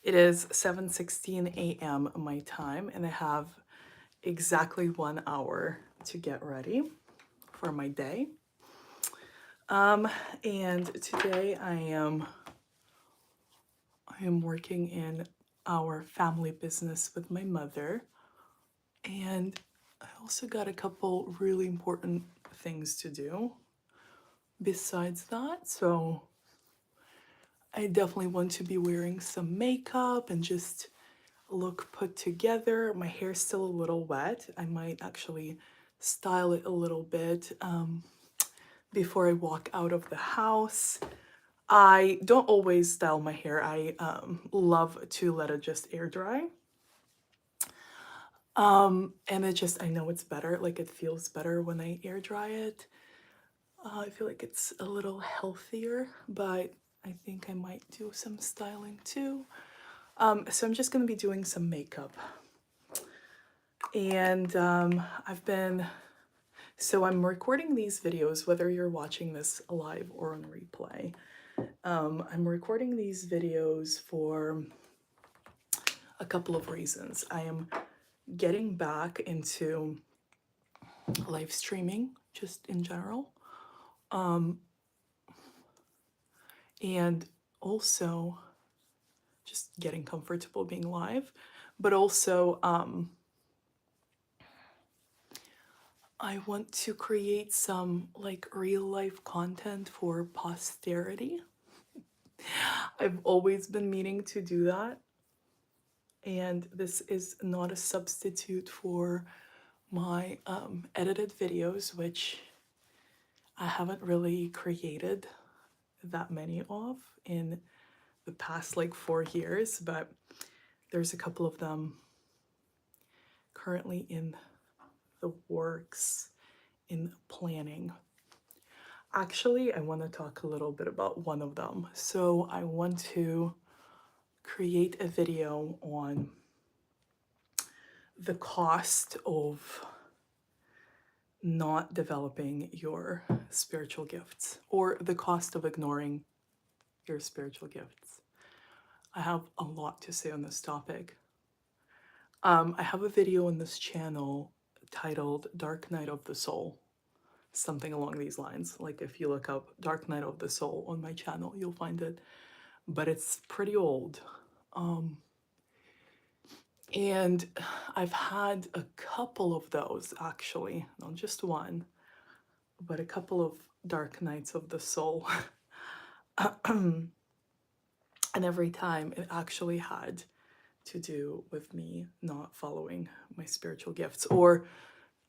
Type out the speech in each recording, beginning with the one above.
It is 7:16 a.m. my time, and I have exactly 1 hour to get ready for my day. And today I am working in our family business with my mother, and I also got a couple really important things to do besides that. So I definitely want to be wearing some makeup and just look put together. My hair's still a little wet. I might actually style it a little bit before I walk out of the house. I don't always style my hair. I love to let it just air dry. And I know it's better, like it feels better when I air dry it. I feel like it's a little healthier, but I think I might do some styling too. So I'm just gonna be doing some makeup. And I'm recording these videos, whether you're watching this live or on replay. I'm recording these videos for a couple of reasons. I am getting back into live streaming just in general. And also just getting comfortable being live, but also I want to create some like real life content for posterity. I've always been meaning to do that, and this is not a substitute for my edited videos, which I haven't really created that many of in the past like 4 years, but there's a couple of them currently in the works, in planning. Actually, I want to talk a little bit about one of them. So I want to create a video on the cost of not developing your spiritual gifts, or the cost of ignoring your spiritual gifts. I have a lot to say on this topic. I have a video on this channel titled Dark Night of the Soul, something along these lines. Like if you look up Dark Night of the Soul on my channel, you'll find it. But it's pretty old. And I've had a couple of those actually, not just one, but a couple of Dark Nights of the Soul. And every time it actually had to do with me not following my spiritual gifts, or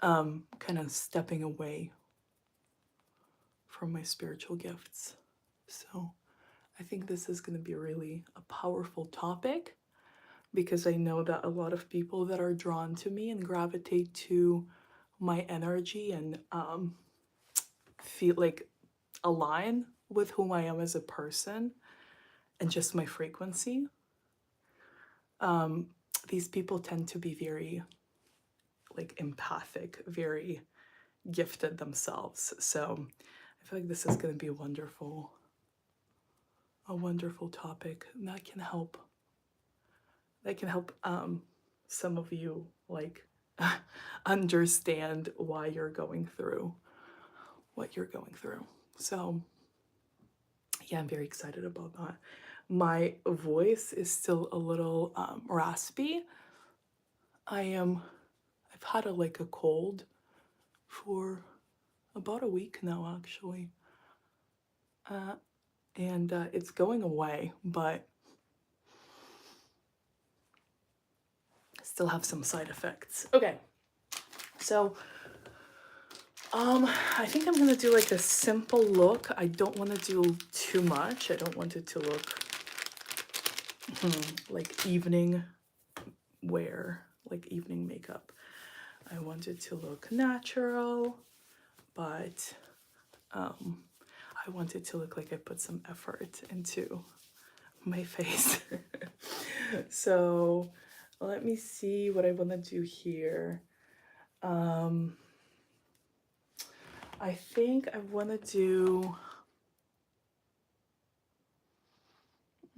kind of stepping away from my spiritual gifts. So I think this is going to be really a powerful topic, because I know that a lot of people that are drawn to me and gravitate to my energy and feel like align with whom I am as a person and just my frequency. These people tend to be very like empathic, very gifted themselves. So I feel like this is going to be a wonderful topic that can help some of you like understand why you're going through what you're going through. So yeah, I'm very excited about that. My voice is still a little raspy. I've had a cold for about a week now, actually. And it's going away, but I still have some side effects. Okay, so I think I'm gonna do like a simple look. I don't want to do too much. I don't want it to look like evening wear, like evening makeup. I want it to look natural, but I want it to look like I put some effort into my face. So let me see what I want to do here. I think I want to do,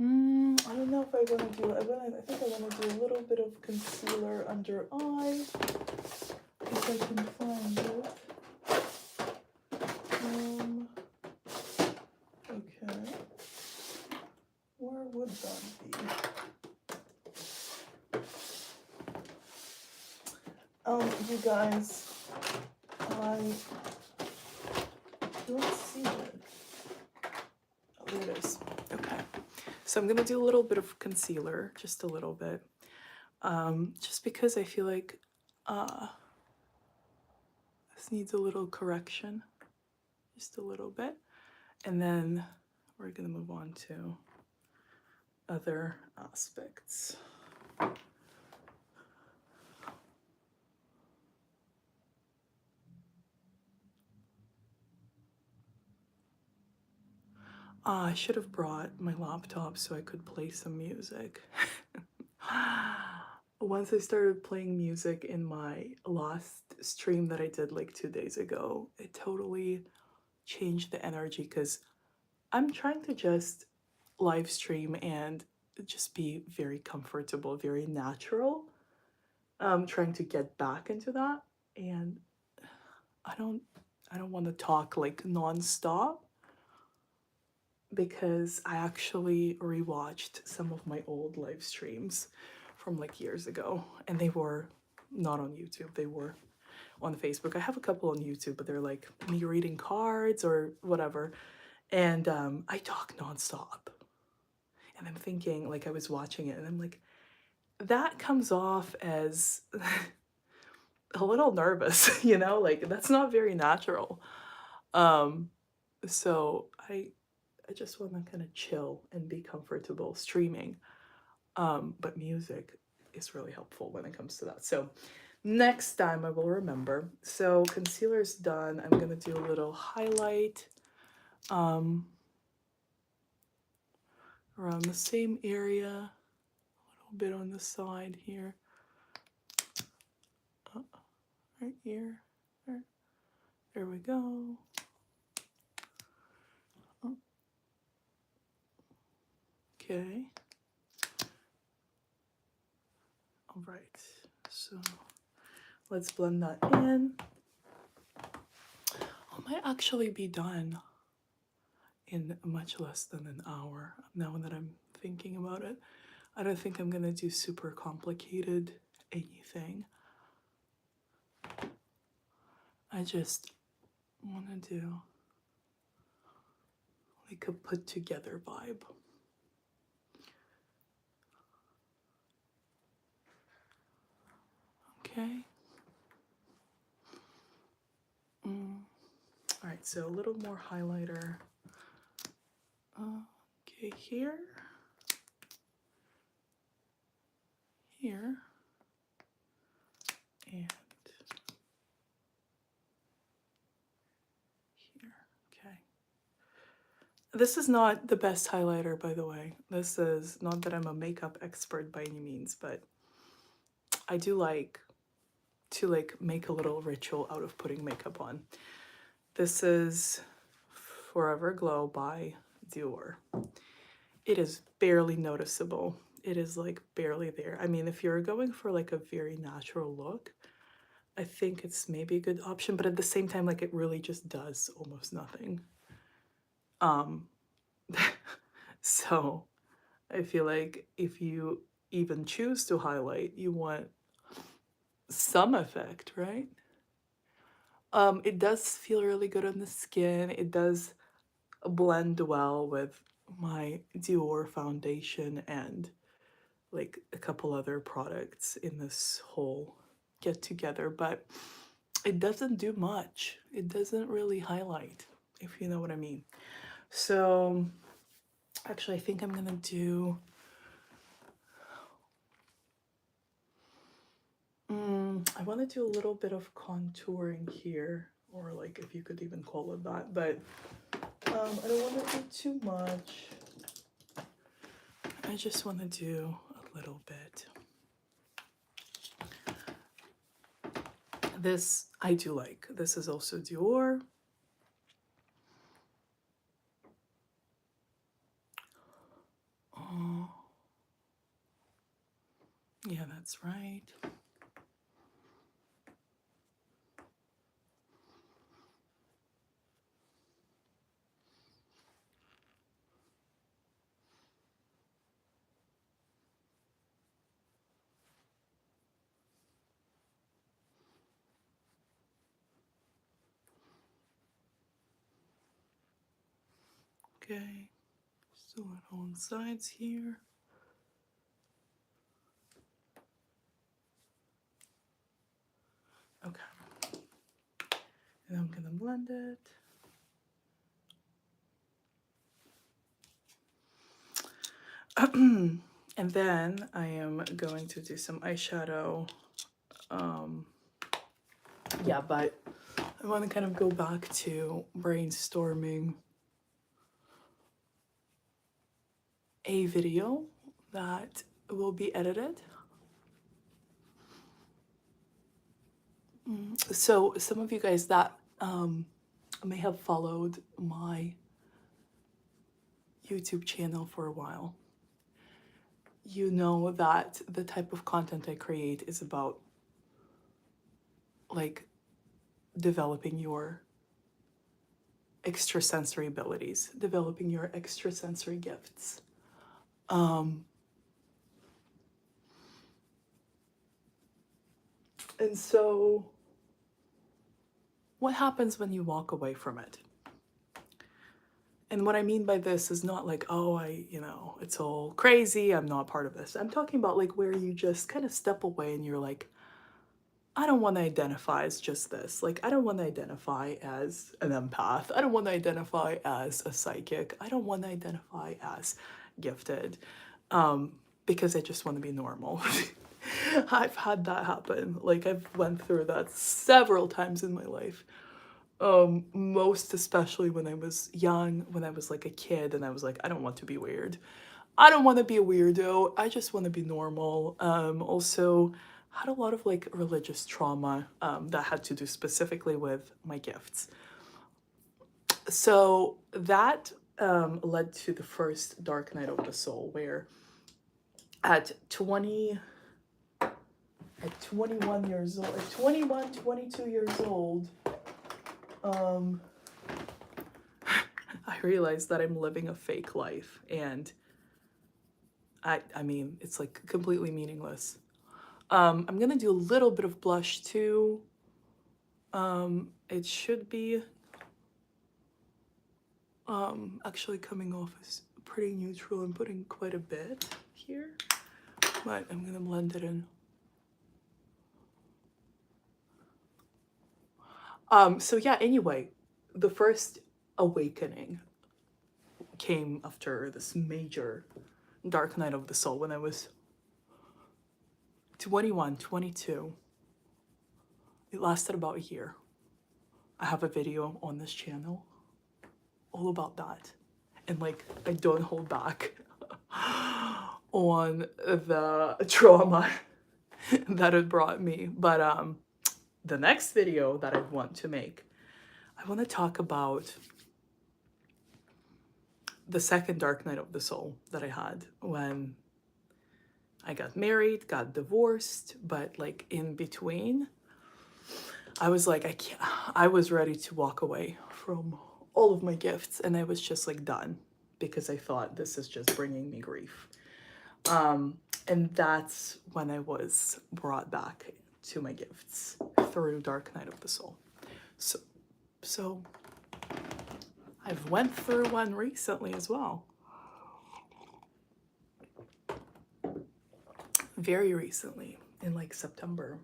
I don't know if I want to do, I think I want to do a little bit of concealer under eye, if I can find it. Okay. Where would that be? You guys, I don't see it. Oh, there it is. Okay. So I'm gonna do a little bit of concealer, just a little bit. Just because I feel like this needs a little correction. Just a little bit. And then we're gonna move on to other aspects. I should have brought my laptop so I could play some music. Once I started playing music in my last stream that I did like 2 days ago, it totally changed the energy because I'm trying to just live stream and just be very comfortable, very natural. I'm trying to get back into that, and I don't want to talk like nonstop because I actually rewatched some of my old live streams from like years ago, and they were not on YouTube, they were on Facebook. I have a couple on YouTube, but they're like me reading cards or whatever, and I talk nonstop. And I'm thinking, like, I was watching it and I'm like, that comes off as a little nervous, you know, like that's not very natural. So I just want to kind of chill and be comfortable streaming. But music is really helpful when it comes to that. So next time I will remember. So concealer's done. I'm gonna do a little highlight around the same area, a little bit on the side here. Right here. There we go. Okay. All right. So let's blend that in. I might actually be done in much less than an hour now that I'm thinking about it. I don't think I'm gonna do super complicated anything. I just want to do like a put together vibe. Okay. All right, so a little more highlighter. Okay, here. Here. And here. Okay. This is not the best highlighter, by the way. This is not that I'm a makeup expert by any means, but I do like to like make a little ritual out of putting makeup on. This is Forever Glow by Dior. It is barely noticeable. It is like barely there. I mean, if you're going for like a very natural look, I think it's maybe a good option, but at the same time, like it really just does almost nothing. So I feel like if you even choose to highlight, you want some effect, right? It does feel really good on the skin. It does blend well with my Dior foundation and like a couple other products in this whole get together, but it doesn't do much. It doesn't really highlight, if you know what I mean. So actually, I think I'm gonna do I want to do a little bit of contouring here, or like if you could even call it that, but I don't want to do too much. I just want to do a little bit. This I do like. This is also Dior. Yeah, that's right. Okay, still on sides here. Okay, and I'm gonna blend it. And then I am going to do some eyeshadow. Yeah, but I want to kind of go back to brainstorming a video that will be edited. So some of you guys that may have followed my YouTube channel for a while, you know that the type of content I create is about like developing your extrasensory abilities, developing your extrasensory gifts. And so what happens when you walk away from it? And what I mean by this is not like, oh, it's all crazy, I'm not part of this. I'm talking about like where you just kind of step away and you're like, I don't want to identify as just this. Like, I don't want to identify as an empath. I don't want to identify as a psychic. I don't want to identify as gifted because I just want to be normal. I've had that happen. Like, I've went through that several times in my life. Most especially when I was young, when I was like a kid and I was like, I don't want to be weird. I don't want to be a weirdo. I just want to be normal. Also had a lot of like religious trauma that had to do specifically with my gifts. So that led to the first Dark Night of the Soul, where at 21 years old, at 21, 22 years old, I realized that I'm living a fake life, and I mean, it's like completely meaningless. I'm gonna do a little bit of blush too. It should be actually coming off as pretty neutral. I'm putting quite a bit here, but I'm gonna blend it in. So yeah, anyway, the first awakening came after this major dark night of the soul when I was 21, 22. It lasted about a year. I have a video on this channel all about that. And like, I don't hold back on the trauma that it brought me. But the next video that I want to make, I want to talk about the second dark night of the soul that I had when I got married, got divorced, but like in between, I was like, I was ready to walk away from all of my gifts, and I was just like done because I thought this is just bringing me grief. And that's when I was brought back to my gifts through Dark Night of the Soul. So I've went through one recently as well. Very recently, in like September.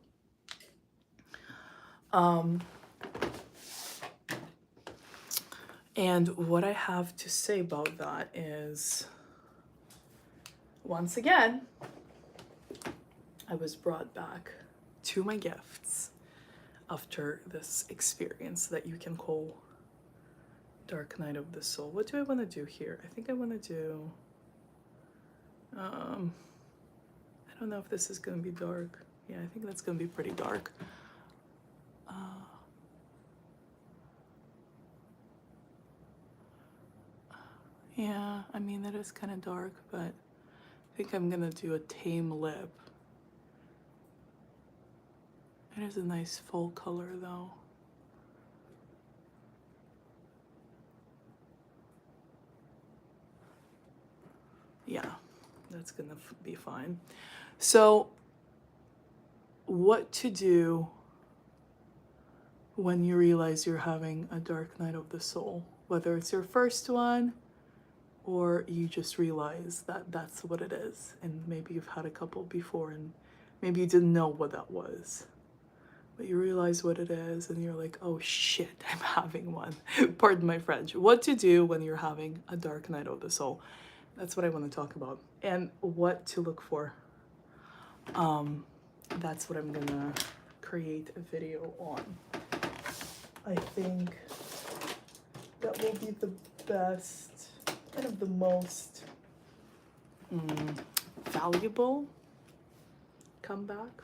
And what I have to say about that is, once again, I was brought back to my gifts after this experience that you can call Dark Night of the Soul. What do I want to do here? I think I want to do, I don't know if this is going to be dark. Yeah, I think that's going to be pretty dark. Yeah, I mean, it is kind of dark, but I think I'm going to do a tame lip It is a nice full color though. Yeah, that's gonna be fine. So what to do when you realize you're having a dark night of the soul, whether it's your first one or you just realize that that's what it is, and maybe you've had a couple before and maybe you didn't know what that was, but you realize what it is and you're like, oh shit, I'm having one. Pardon my French. What to do when you're having a dark night of the soul. That's what I want to talk about, and what to look for. That's what I'm gonna create a video on. I think that will be the best, kind of the most valuable comeback.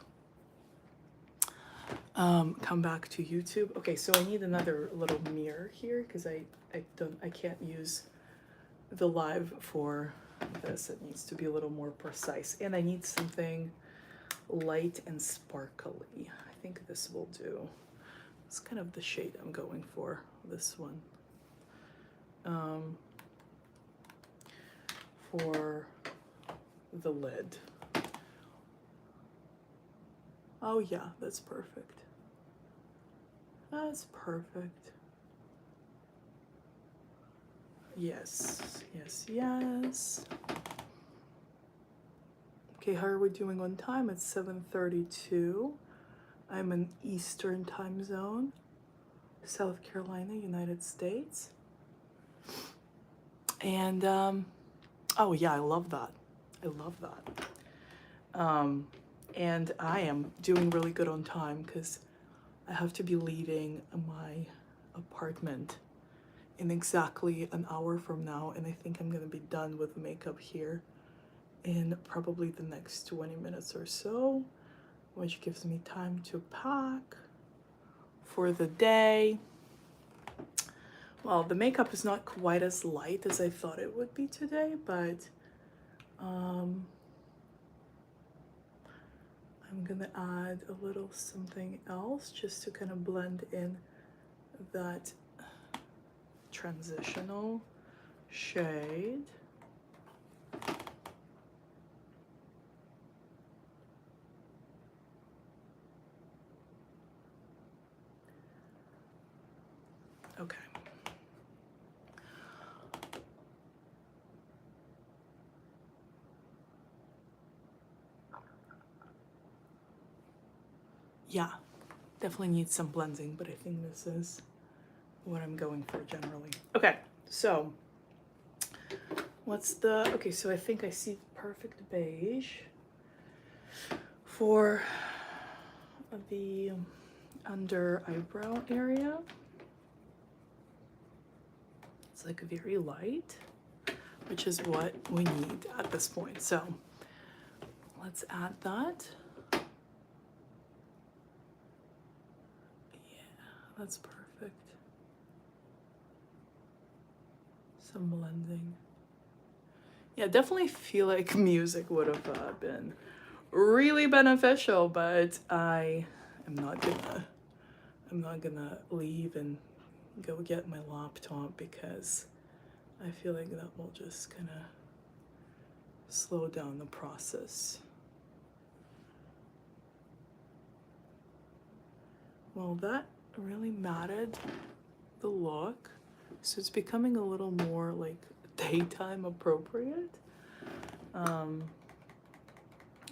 Come back to YouTube. Okay, so I need another little mirror here because I can't use the live for this. It needs to be a little more precise, and I need something light and sparkly. I think this will do. It's kind of the shade I'm going for, this one. For the lid. Oh yeah, that's perfect. That's perfect. Yes, yes, yes. Okay, how are we doing on time? It's 7:32. I'm in Eastern time zone, South Carolina, United States. And oh yeah, I love that. I love that. And I am doing really good on time because I have to be leaving my apartment in exactly an hour from now, and I think I'm gonna be done with makeup here in probably the next 20 minutes or so, which gives me time to pack for the day. Well, the makeup is not quite as light as I thought it would be today, but I'm gonna add a little something else just to kind of blend in that transitional shade. Okay. Yeah, definitely needs some blending, but I think this is what I'm going for generally. Okay, so what's the, okay, so I think I see perfect beige for the under eyebrow area. It's like very light, which is what we need at this point. So let's add that. Yeah, that's perfect. Some blending. Yeah, definitely feel like music would have been really beneficial, but I'm not gonna leave and go get my laptop because I feel like that will just kind of slow down the process. Well, that really matted the look, so it's becoming a little more like daytime appropriate. I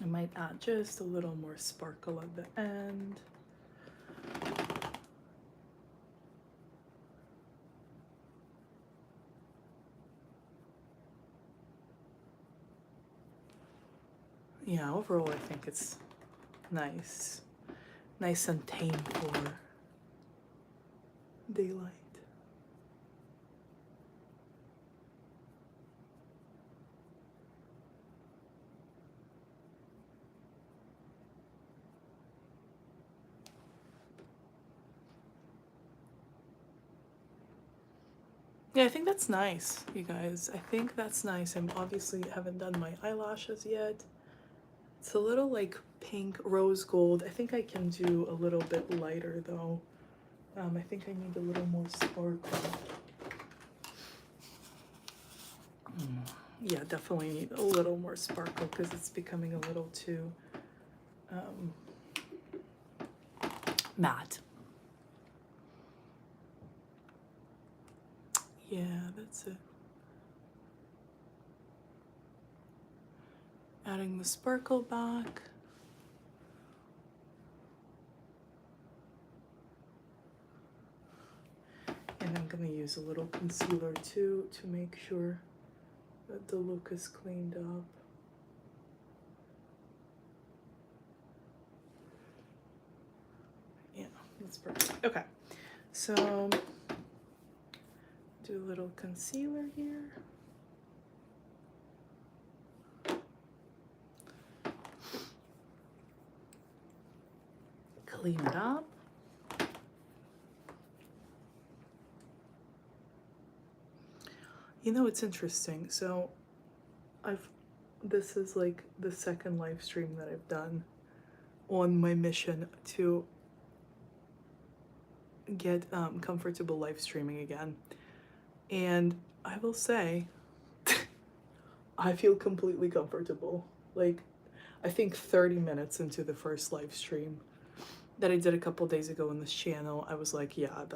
might add just a little more sparkle at the end. Yeah, overall I think it's nice. Nice and tame for daylight. Yeah, I think that's nice, you guys. I think that's nice. I obviously haven't done my eyelashes yet. It's a little like pink rose gold. I think I can do a little bit lighter though. I think I need a little more sparkle. Yeah, definitely need a little more sparkle because it's becoming a little too matte. Yeah, that's it. Adding the sparkle back. And I'm gonna use a little concealer too to make sure that the look is cleaned up. Yeah, that's perfect. Okay, so do a little concealer here. Clean it up. You know, it's interesting. So this is like the second live stream that I've done on my mission to get comfortable live streaming again. And I will say, I feel completely comfortable. Like, I think 30 minutes into the first live stream that I did a couple days ago on this channel, I was like, yeah, I'm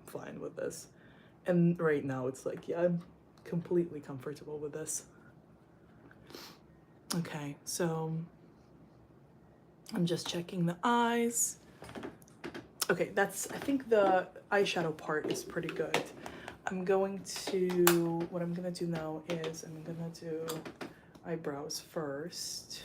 fine with this. And right now it's like, yeah, I'm completely comfortable with this. Okay, so I'm just checking the eyes. Okay, I think the eyeshadow part is pretty good. What I'm gonna do now is I'm gonna do eyebrows first.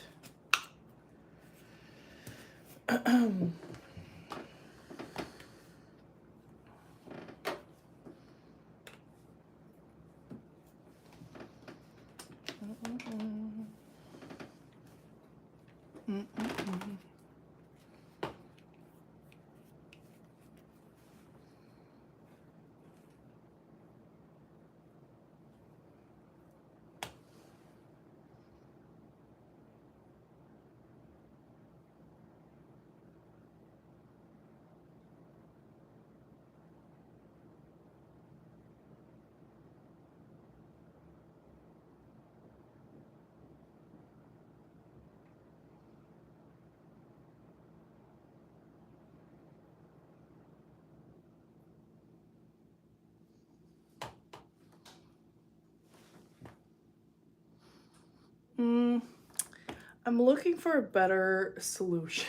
I'm looking for a better solution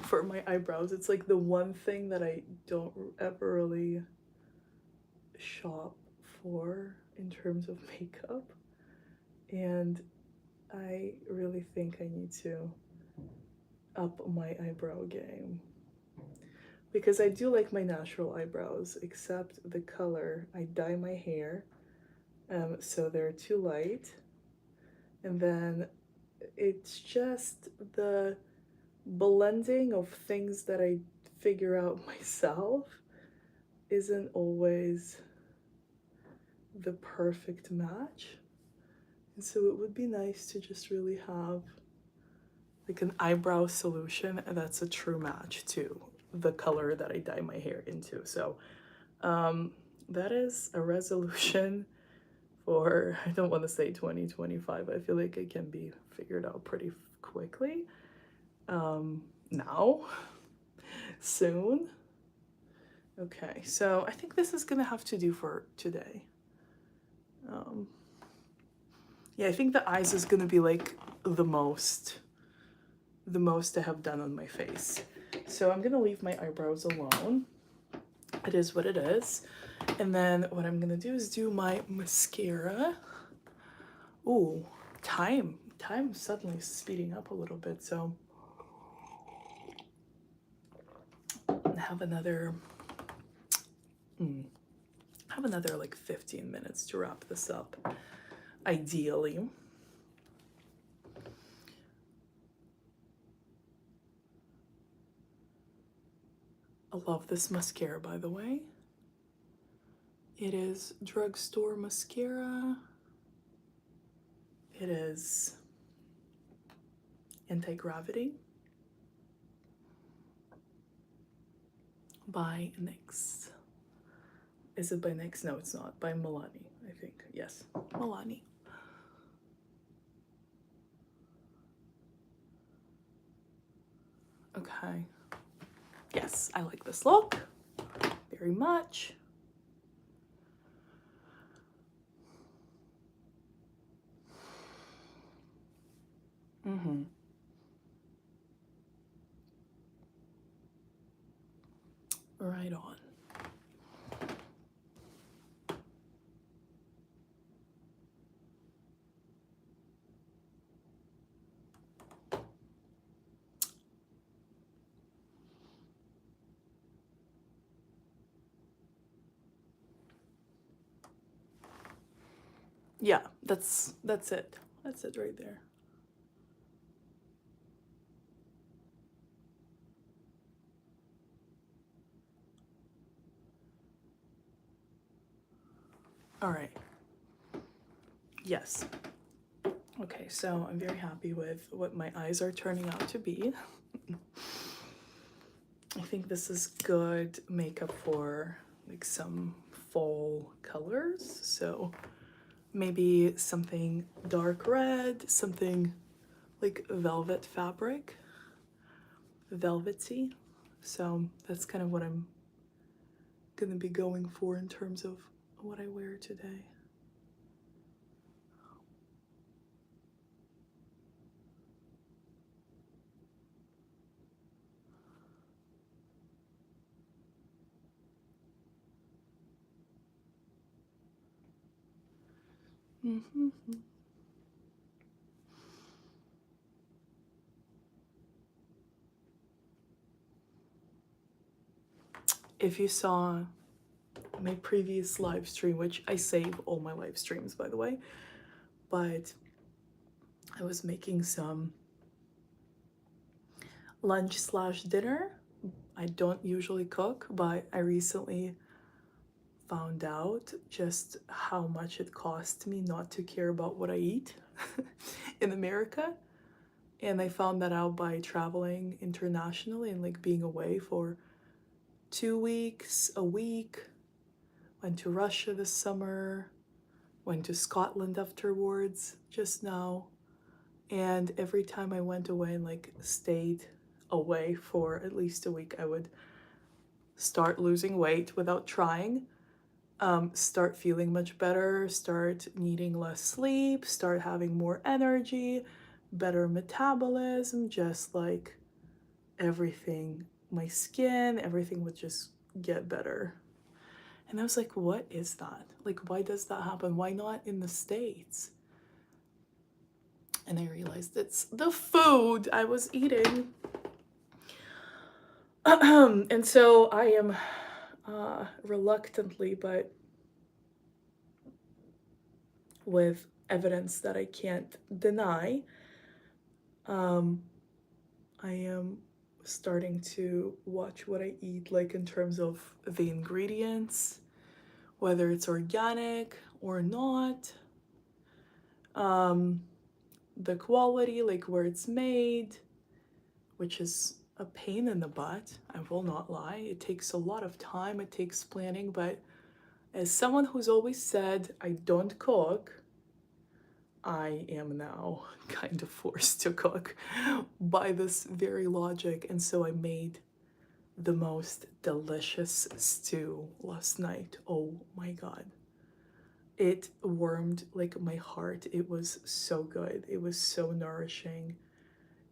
for my eyebrows. It's like the one thing that I don't ever really shop for in terms of makeup. And I really think I need to up my eyebrow game. Because I do like my natural eyebrows, except the color. I dye my hair, so they're too light. And then it's just the blending of things that I figure out myself isn't always the perfect match. And so it would be nice to just really have like an eyebrow solution that's a true match to the color that I dye my hair into. So that is a resolution for, I don't want to say 2025. I feel like it can be figured out pretty quickly. Now, soon. Okay, so I think this is gonna have to do for today. Yeah, I think the eyes is gonna be like the most I have done on my face. So I'm gonna leave my eyebrows alone. It is what it is. And then what I'm gonna do is do my mascara. Ooh, time suddenly speeding up a little bit. So have another like 15 minutes to wrap this up, ideally. I love this mascara, by the way. It is drugstore mascara. It is Anti-Gravity by NYX. Is it by NYX? No, it's not. By Milani, I think. Yes, Milani. Okay. Yes, I like this look very much. Right on. Yeah, that's it. That's it right there. All right. Yes. Okay, so I'm very happy with what my eyes are turning out to be. I think this is good makeup for like some fall colors. So maybe something dark red, something like velvet fabric, velvety. So that's kind of what I'm gonna be going for in terms of what I wear today. If you saw my previous live stream, which I save all my live streams by the way, but I was making some lunch slash dinner. I don't usually cook, but I recently found out just how much it costs me not to care about what I eat in America. And I found that out by traveling internationally and like being away for 2 weeks, a week. Went to Russia this summer, went to Scotland afterwards just now. And every time I went away and like stayed away for at least a week, I would start losing weight without trying, start feeling much better, start needing less sleep, start having more energy, better metabolism, just like everything, my skin, everything would just get better. And I was like, what is that? Like, why does that happen? Why not in the States? And I realized it's the food I was eating. And so I am reluctantly, but with evidence that I can't deny, I am starting to watch what I eat, like in terms of the ingredients, whether it's organic or not, the quality, like where it's made, which is a pain in the butt, I will not lie. It takes a lot of time, it takes planning, but as someone who's always said I don't cook, I am now kind of forced to cook by this very logic. And so I made the most delicious stew last night. Oh my God. It warmed like my heart. It was so good. It was so nourishing.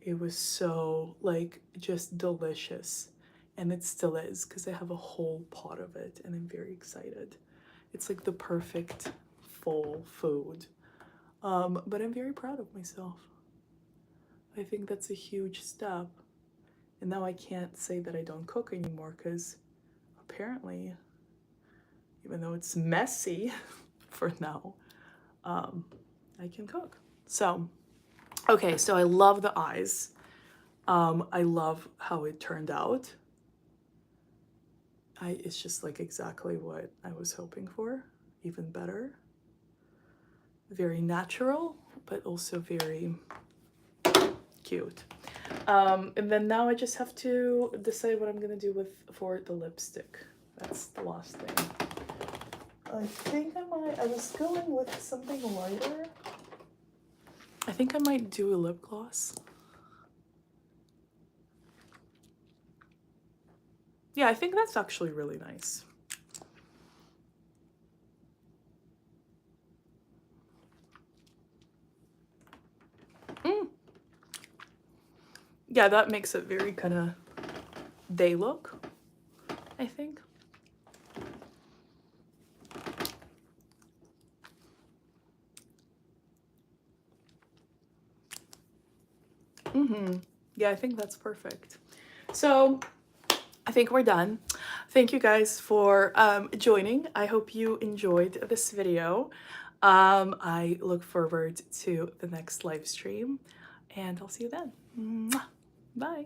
It was so like just delicious. And it still is because I have a whole pot of it and I'm very excited. It's like the perfect full food. But I'm very proud of myself. I think that's a huge step. And now I can't say that I don't cook anymore because apparently, even though it's messy for now, I can cook. So, okay, so I love the eyes. I love how it turned out. It's just like exactly what I was hoping for, even better. Very natural, but also very cute. And then now I just have to decide what I'm gonna do for the lipstick. That's the last thing. I think I was going with something lighter. I think I might do a lip gloss. Yeah, I think that's actually really nice. Yeah, that makes it very kind of day look, I think. Yeah, I think that's perfect. So I think we're done. Thank you guys for joining. I hope you enjoyed this video. I look forward to the next live stream, and I'll see you then. Mwah. Bye.